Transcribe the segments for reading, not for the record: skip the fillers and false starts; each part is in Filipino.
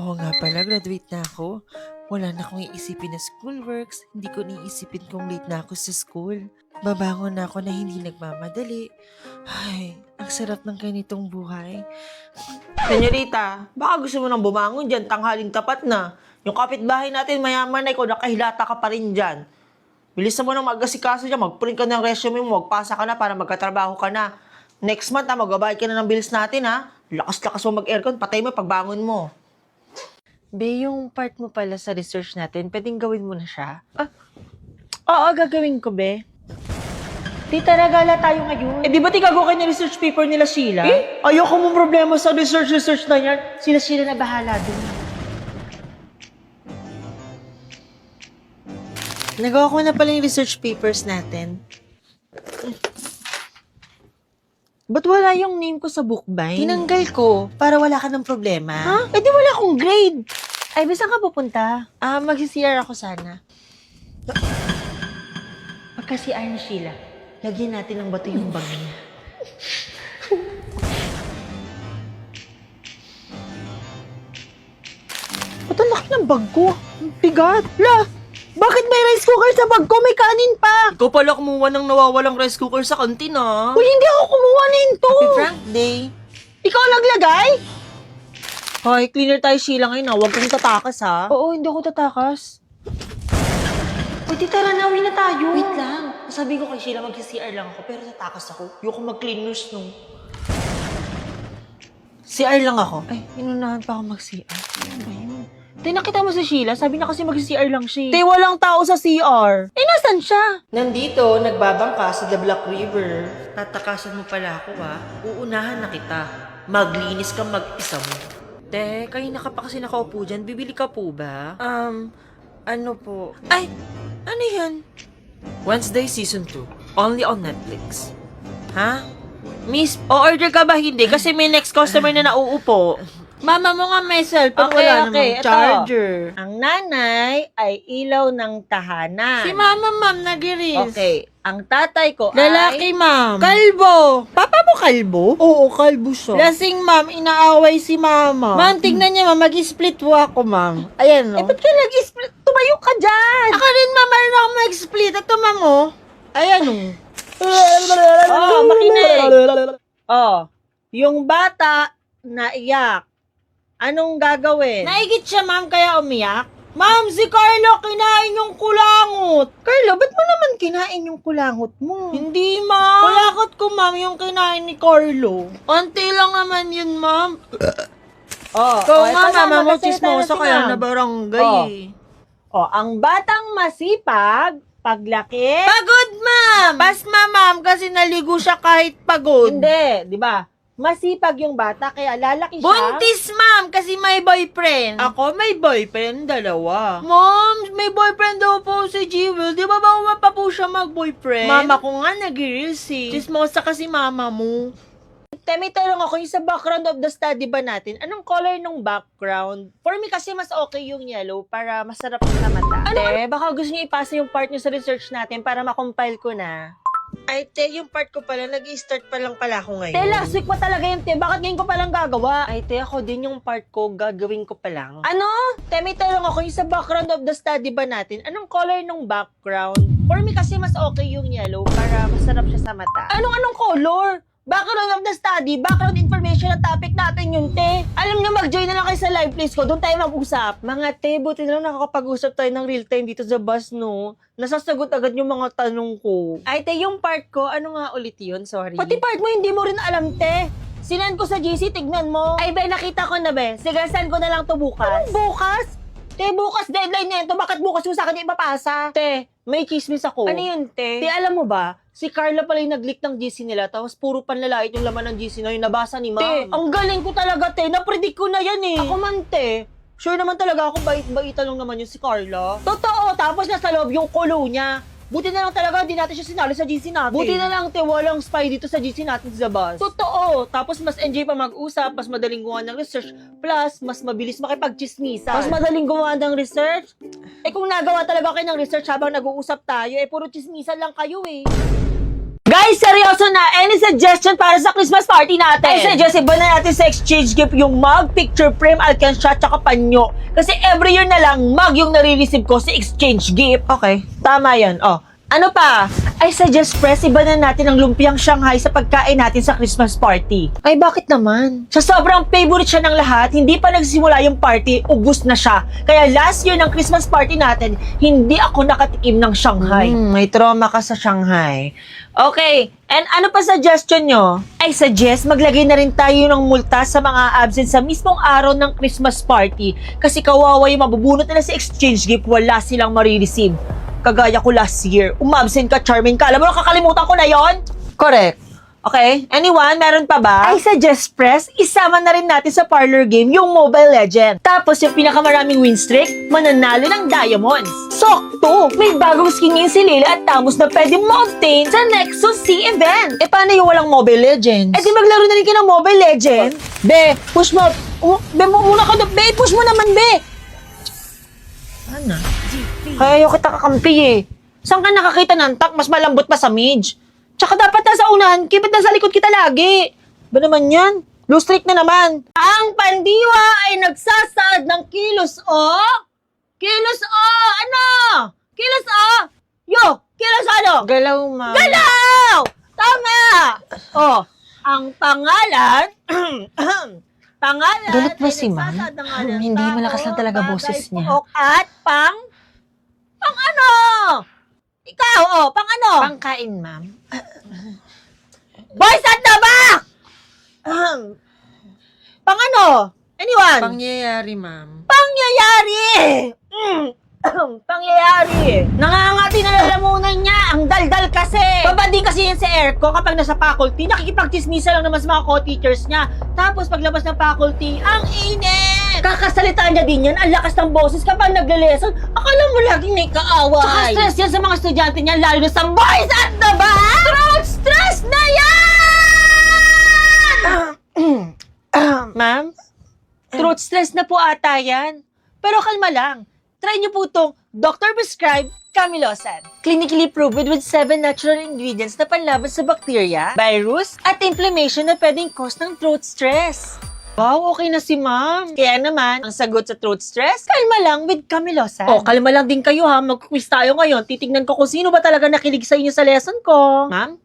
Oo nga pala, graduate na ako. Wala na akong iisipin na schoolworks. Hindi ko niisipin kung late na ako sa school. Babangon na ako na hindi nagmamadali. Ay, ang sarap ng ganitong buhay. Senyorita, baka gusto mo nang bumangon dyan, tanghaling tapat na. Yung kapitbahay natin, mayaman na ikaw, nakahilata ka pa rin dyan. Bilisan mo nang mag-asikaso dyan, mag-print ka ng resume mo, magpasa ka na para magkatrabaho ka na. Next month, magbabayad ka na ng bills natin, ha? Lakas-lakas mo mag-aircon, patay mo pagbangon mo. Be, yung part mo pala sa research natin, pwedeng gawin mo na siya. Oo, gagawin ko, be. Tita, nagala tayo ngayon. Eh, di ba tigago kayo ng research paper nila Sheila? Ayoko mong problema sa research na yan. Sila na bahala dun. Nagawa ko na pala yung research papers natin. Ba't wala yung name ko sa bookbind? Tinanggal ko para wala ka ng problema. Ha? Eh di wala akong grade. Ay, saan ka pupunta? Mag-CR ako sana. Pagka-CR ni Sheila, lagyan natin ng bato yung bag niya. Ba't ang laki ng bag ko? Ang bigat. Bakit may rice cooker sa bag ko? May kanin pa. Ikaw pala kumuha ng nawawalang rice cooker sa kantina. Uy, hindi ako kumuha nito. Happy Frank Day. Ikaw naglagay? Hoy, cleaner tayo Sheila ngayon, ha? Huwag kang tatakas, ha? Oo, hindi ako tatakas. Uy, tita, ranawin na tayo. Wait lang. Sabi ko kay Sheila, mag-CR lang ako, pero tatakas ako. Ayoko mag-clean nurse, no? CR lang ako. Ay, inunahan pa ako mag-CR. Ano ba yun? Tay, nakita mo si Sheila? Sabi na kasi mag-CR lang siya. Tay, walang tao sa CR. Eh, nasan siya? Nandito, nagbabangka sa The Black River. Tatakasan mo pala ako, ha? Uunahan na kita. Maglinis ka mag-isa mo. Te, kanina ka pa kasi nakaupo dyan. Bibili ka po ba? Ano po? Ay, ano yan? Wednesday Season 2. Only on Netflix. Ha? Miss, o-order ka ba hindi? Kasi may next customer na nauupo. Mama mo nga may cellphone. Wala namang Ito. charger. Ang nanay ay ilaw ng tahanan. Si Mama, ma'am, nagiris. Okay. Ang tatay ko Lalaki, ay... ma'am. Kalbo. Papa mo kalbo? Oo, kalbo siya. Lasing, ma'am. Inaaway si mama. Ma'am, tignan niya, ma'am. Mag-split ako, ma'am. Ayan, no? Eh, ba't ka nag-split? Tumayo ka dyan. Ako rin, ma'am. Meron ako mag-split. Ito, ma'am, oh. Ayan, oh. Oh, makinig. Oh, yung bata naiyak. Anong gagawin? Naigit siya, ma'am, kaya umiyak. Ma'am, si Carlo kinain yung kulangot. Carlo, ba't mo naman kinain yung kulangot mo? Hindi, ma'am. Kulakot ko, ma'am, yung kinain ni Carlo. Konti lang naman yun, ma'am. Oh, Ikaw ito nga, na, mama mo, magkasalita chismosa na si kaya ma'am. na barangay, Oh. eh. Oh, ang batang masipag, paglaki... Pagod, ma'am! Pasma, ma'am, kasi naligo siya kahit pagod. Hindi, di ba? Masipag yung bata, kaya lalaki siya. Buntis, ma'am, kasi may boyfriend. Ako, may boyfriend, dalawa. Ma'am, may boyfriend daw po si Jewel. Di ba ba pa po siya mag-boyfriend? Mama ko nga, nag-reels eh. Chismosa kasi mama mo. May tanong ako, yung sa background of the study ba natin, anong color ng background? For me kasi mas okay yung yellow para masarap sa mata. Ano? Baka gusto niyo ipasa yung part niyo sa research natin para makompile ko na. Ay, te, yung part ko pala, nag-i-start pa lang pala ako ngayon. Te, last week pa talaga yun, te. Bakit ngayon ko palang gagawa? Ay, te, ako din yung part ko, gagawin ko pa lang. Ano? Te, may tanong ako, yung sa background of the study ba natin, anong color ng background? For me kasi mas okay yung yellow para masarap siya sa mata. Anong color? Background of the study, background information ang topic natin yun, te. Alam niyo, mag-join na lang kayo sa live place ko, doon tayo mag-usap. Mga te, buti na lang nakakapag-usap tayo ng real time dito sa bus, no? Nasasagot agad yung mga tanong ko. Ay, te, yung part ko, ano nga ulit yun? Sorry. Pati part mo, hindi mo rin alam, te. Sinend ko sa GC, tignan mo. Ay, be, nakita ko na, be. Sige, send ko na lang to bukas. Anong bukas? Te, bukas deadline na ito. Bakit bukas yung sa akin ipapasa? Te, may chismis ako. Ano yun, te? Te, alam mo ba, si Carla pala yung nag-leak ng GC nila, tapos puro panlalait yung laman ng GC na yung nabasa ni ma'am. Te, ang galing ko talaga, te. Napredict ko na yan, eh. Ako man, te. Sure naman talaga ako, bait-baitan lang naman yung si Carla. Totoo, tapos nasa loob yung kulo niya. Buti na lang talaga, hindi natin siya sinali sa GC natin. Buti na lang, te, walang spy dito sa GC natin sa bus. Totoo. Tapos mas enjoy pa mag-usap, mas madaling gumawa ng research, plus mas mabilis makipag-chismisan. Mas madaling gumawa ng research. Eh kung nagawa talaga kayo ng research habang nag-uusap tayo, eh puro chismisan lang kayo eh. Guys, seryoso na. Any suggestion para sa Christmas party natin? Ay, suggest iba na natin sa exchange gift yung mug, picture frame, alkansya, tsaka panyo. Kasi every year na lang, mug yung nare-receive ko sa exchange gift. Okay. Tama yan. Oh. Ano pa? I suggest press iba na natin ang lumpiang Shanghai sa pagkain natin sa Christmas party. Ay, bakit naman? Sa sobrang favorite siya ng lahat, hindi pa nagsimula yung party, ubus na siya. Kaya last year ng Christmas party natin, hindi ako nakatikim ng Shanghai. May trauma ka sa Shanghai. Okay, and ano pa suggestion nyo? I suggest maglagay na rin tayo ng multa sa mga absent sa mismong araw ng Christmas party kasi kawawa yung mabubunot nila sa exchange gift, wala silang marireceive. Kagaya ko last year, umabsent ka, Charmaine ka. Alam mo, nakakalimutan ko na yon. Correct. Okay, anyone? Meron pa ba? I suggest, Press, isama na rin natin sa parlor game yung Mobile Legend. Tapos yung pinakamaraming win streak, mananalo ng diamonds. Sakto! May bagong skin ngayon si Lila at Tamos na pwede ma-obtain sa Nexus C event. Paano yung walang Mobile Legends? Di maglaro na rin kayo ng Mobile Legend? Be, push mo. Be, muna ka doon. Be, push mo naman, Be. Ano? Kaya ayaw kita kakampi eh. Saan ka nakakita ng tank? Mas malambot pa sa mage. Tsaka dapat nasa unahan, ba't nasa likod kita lagi? Ba naman yan? Blue streak na naman. Ang pandiwa ay nagsasaad ng kilos o? Kilos o? Ano? Kilos o? Yo! Kilos ano? Galaw, ma'am. Galaw! Tama! Oh, ang pangalan... pangalan... Galit ba ay si ma'am? nagsasaad ng ngalan ng Hindi, tao, malakas lang talaga bagay, boses niya. puok at pang ano? Ikaw, pang ano? Pangkain, ma'am. Boys at the back! Pang ano? Anyone? Pangyayari, ma'am. Pangyayari! Pangyayari! Nangangati na lalamunan niya. Ang daldal kasi. Babadi kasi yan sa airco kapag nasa faculty. Nakikipagtismisa lang naman sa mga co-teachers niya. Tapos paglabas ng faculty, ang init! Kakasalitaan niya din yan. Ang lakas ng boses kapag nagle-lesson. Akala mo laging may kaaway. Tsaka stress yan sa mga estudyante niya, lalo na sa boys at the back! Throat stress na yan! Ma'am? Throat stress na po ata yan. Pero kalma lang. Try niyo po itong Dr. Prescribed Camilosan. Clinically proven with 7 natural ingredients na panlaban sa bacteria, virus, at inflammation na pwedeng cause ng throat stress. Wow, okay na si ma'am. Kaya naman, ang sagot sa throat stress, kalma lang with Camilosan. Kalma lang din kayo ha. Mag-quiz tayo ngayon. Titignan ko kung sino ba talaga nakilig sa inyo sa lesson ko. Ma'am?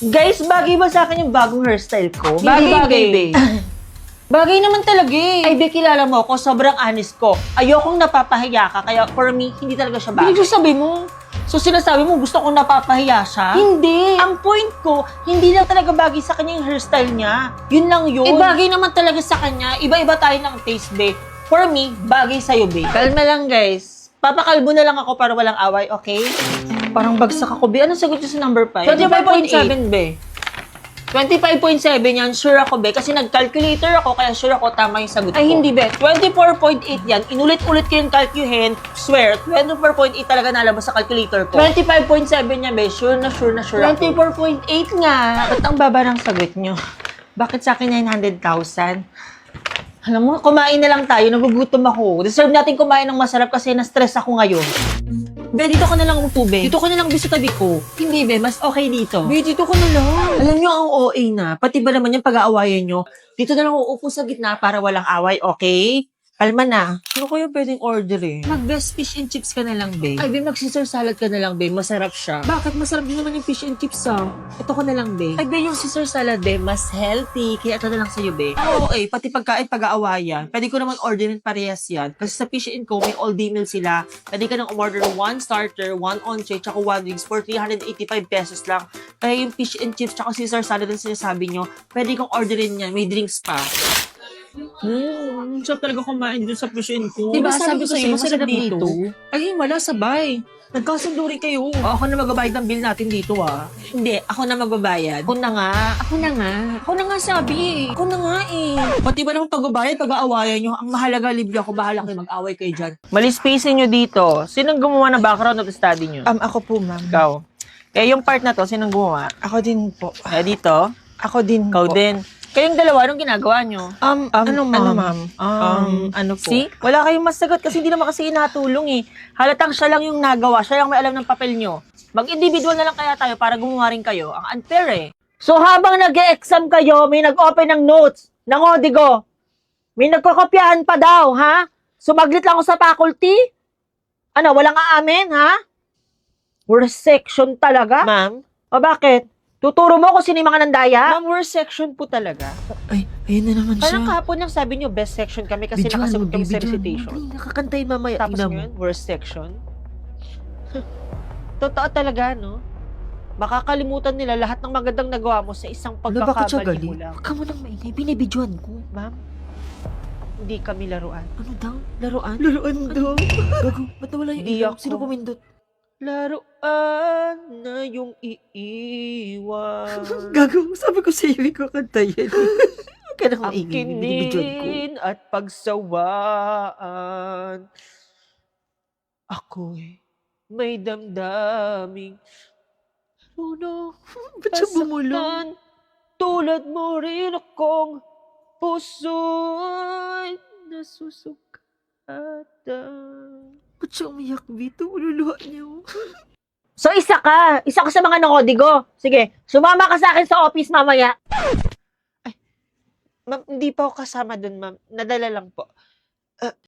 Guys, bagay ba sa akin yung bagong hairstyle ko? Bagay, be. Bagay naman talaga eh. Ay, be, kilala mo ako, sobrang honest ko. Ayokong napapahiya ka, kaya for me, hindi talaga siya bagay. Hindi sabi mo. So, sinasabi mo, gusto kong napapahiya siya? Hindi. Ang point ko, hindi lang talaga bagay sa kanya yung hairstyle niya. Yun lang yun. Bagay naman talaga sa kanya. Iba-iba tayo ng taste, be. For me, bagay sa'yo, be. Kalma lang, guys. Papakalbo na lang ako para walang away, okay? Parang bagsak ako, be. Anong sagot niyo sa number 5? 25.7, be. 25.7 yan, sure ako, be. Kasi nag-calculator ako, kaya sure ako tama yung sagot ko. Ay, hindi, be. 24.8 yan. Inulit-ulit ko yung calcuhin. Swear, 24.8 talaga nalabas sa calculator ko. 25.7 yan, be. Sure na sure ako. 24.8 nga. Bakit ang baba ng sagot nyo? Bakit sa akin 900,000? Alam mo, kumain na lang tayo. Nagugutom ako. Deserve natin kumain ng masarap kasi na-stress ako ngayon. Be, dito ka na lang upo, be. Dito ka na lang sa tabi ko. Hindi, be. Mas okay dito. Be, dito ko na lang. Alam nyo, ang OA na. Pati ba naman yung pag-aawayan nyo? Dito na lang uupo sa gitna para walang away, okay? Kalma na. Ano kaya pwedeng orderin? Mag-best fish and chips ka na lang, babe. Ay, be, mag-Caesar salad ka na lang, be. Masarap siya. Bakit? Masarap din naman yung fish and chips, Ito ko na lang, babe. Ay, be, yung Caesar salad, be, mas healthy. Kaya ito na lang sa'yo, be. Oo, pati pagkain, pag-aawayan. Pwede ko naman orderin parehas yan. Kasi sa Fish & Co, may all-day meal sila. Pwede ka nang umorder 1 starter, 1 entree, tsaka 1 wings for 385 pesos lang. Kaya yung fish and chips, tsaka Caesar salad ang sinasabi nyo, pwede kong orderin yan. May drinks pa. Sarap talaga kumain dito sa Fish & Co. Diba, sabi ko sa'yo, masarap dito. Ay, wala, sabay. Nagkasundo rin kayo. Ako na magbabayad ng bill natin dito, Hindi, ako na magbabayad. Ako na nga. Ako na nga sabi. Ako na nga eh. Pati ba naman pagbabayad, pag-aawayan nyo? Ang mahalaga, libre ako. Bahala kayo mag-away kayo dyan. Mali spacing nyo dito. Sinong gumawa ng background of the study nyo? Ako po, ma'am. Ikaw. Kaya yung part na to, sinong gumawa? Ako din po. Kaya dito, Ako din ikaw po. din. Kayong dalawa, anong ginagawa nyo? Ano, ma'am? Ano po? See? Wala kayong masagot kasi hindi naman kasi inatulong eh. Halatang siya lang yung nagawa. Siya lang may alam ng papel nyo. Mag-individual na lang kaya tayo para gumawa rin kayo. Ang unfair eh. So habang nag-e-exam kayo, may nag-open ng notes ng Odigo. May nagkakopyahan pa daw, ha? Sumaglit lang ako sa faculty? Ano, walang aamin, ha? Worst section talaga? Ma'am? O bakit? Tuturo mo kung sino yung mga nandaya? Ma'am, worst section po talaga. Ay, ayun na naman Parang kahapon yung sabi nyo, best section kami kasi nakasagot kami sa recitation. Nakakantayin mamaya. Tapos Tingnan mo. ngayon, worst section. Totoo talaga, no? Makakalimutan nila lahat ng magandang nagawa mo sa isang Ano, bakit siya pagkakamali galing? mo lang. Huwag ka mo nang maingay. Binibidyoan ko. Ma'am, hindi kami laruan. Ano daw? Laruan? Laruan daw. Gago, ba't nawala yung Hindi ilaw? ako. Sino pumindot? Laruan na yung iiwan. Gago, sabi ko sa iyo ko kanta yan. Huwag ka nang maingay. Binibidyoan ko. Akinin at pagsawaan. Ako'y may damdaming marunong Ba't siya bumulong? masaktan. Tulad mo rin akong puso'y nasusugatan. Ba't siya umiyak dito? Ululuha niya. So, isa ka. Isa ka sa mga nakodigo. Sige, sumama ka sa akin sa office mamaya. Ay, ma'am, hindi pa ako kasama dun, ma'am. Nadala lang po.